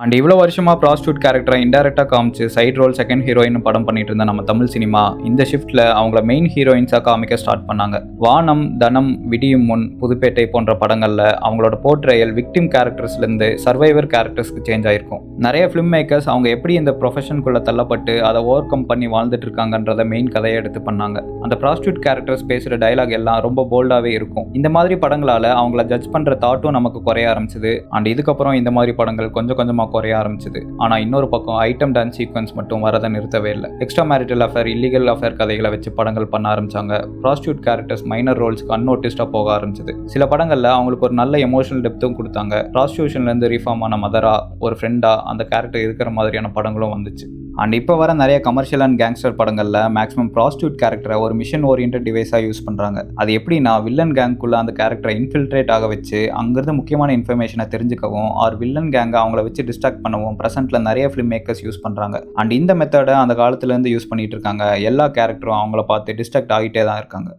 And இவ்வளோ வருஷமாக prostitute கேரக்டரை இன்டெரக்டாக காமிச்சு சைட் ரோல் செகண்ட் ஹீரோயின் படம் பண்ணிட்டு இருந்த நம்ம தமிழ் சினிமா இந்த ஷிஃப்ட்டில் அவங்கள மெயின் ஹீரோயின்ஸாக காமிக்க ஸ்டார்ட் பண்ணாங்க. வானம், தனம், விடியும் முன், புதுப்பேட்டை போன்ற படங்களில் அவங்களோட போர்ட்ரேயல் விக்டிம் கேரக்டர்ஸ்லேருந்து சர்வைவர் கேரக்டர்ஸ்க்கு சேஞ்ச் ஆயிருக்கும். நிறைய ஃபிலிம் மேக்கர்ஸ் அவங்க எப்படி இந்த ப்ரொஃபஷனுக்குள்ளே தள்ளப்பட்டு அதை ஓவர் கம் பண்ணி வாழ்ந்துட்டு இருக்காங்கன்றத மெயின் கதையை எடுத்து பண்ணாங்க. அந்த ப்ராஸ்டியூட் கேரக்டர்ஸ் பேசுகிற டைலாக் எல்லாம் ரொம்ப போல்டாகவே இருக்கும். இந்த மாதிரி படங்களால் அவங்கள ஜட்ஜ் பண்ணுற தாட்டும் நமக்கு குறைய ஆரம்பிச்சுது. அண்ட் இதுக்கப்புறம் இந்த மாதிரி படங்கள் கொஞ்சம் கொஞ்சமாக குறைய ஆரம்பிச்சது. ஆனா இன்னொரு பக்கம் ஐட்டம் டான்ஸ் சீக்வன்ஸ் மட்டும் வரதை நிறுத்தவே இல்லை. Extra marital affair, illegal affair கதைகளை வச்சு படங்கள் பண்ண ஆரம்பிச்சாங்க. ப்ராஸ்டியூட் கேரக்டர்ஸ் மைனர் ரோல்ஸ்க்கு அன்நோட்டிஸ்டா போக ஆரம்பிச்சது. சில படங்கள்ல அவங்களுக்கு ஒரு நல்ல எமோஷனல் டெப்த்தும் கொடுத்தாங்க. ப்ராஸ்டியூஷன்ல இருந்து ரிஃபார்ம் ஆன மதரா, ஒரு ஃப்ரெண்டா அந்த கேரக்டர் இருக்கிற மாதிரியான படங்களும் வந்துச்சு. அண்ட் இப்போ வர நிறைய கமர்ஷியல் அண்ட் கேங்ஸ்டர் படங்களில் மேக்ஸிமம் ப்ராஸ்டியூட் கேரக்டரை ஒரு மிஷன் ஓரியன்ட் டிவைஸாக யூஸ் பண்ணுறாங்க. அது எப்படின்னா வில்லன் கேங்குள்ள அந்த கேரக்டரை இன்ஃபில்ட்ரேட் ஆக வச்சு அங்கிருந்து முக்கியமான இன்ஃபர்மேஷனை தெரிஞ்சுக்கவும் ஆர் வில்லன் கேங்கை அவங்கள வச்சு டிஸ்ட்ராக்ட் பண்ணவும் ப்ரெசென்ட்டில் நிறைய ஃபிலிம் மேக்கர்ஸ் யூஸ் பண்ணுறாங்க. அண்ட் இந்த மெத்தடை அந்த காலத்துலேருந்து யூஸ் பண்ணிட்டு இருக்காங்க. எல்லா கேரக்டரும் அவங்கள பார்த்து டிஸ்ட்ராக்ட் ஆகிட்டே தான் இருக்காங்க.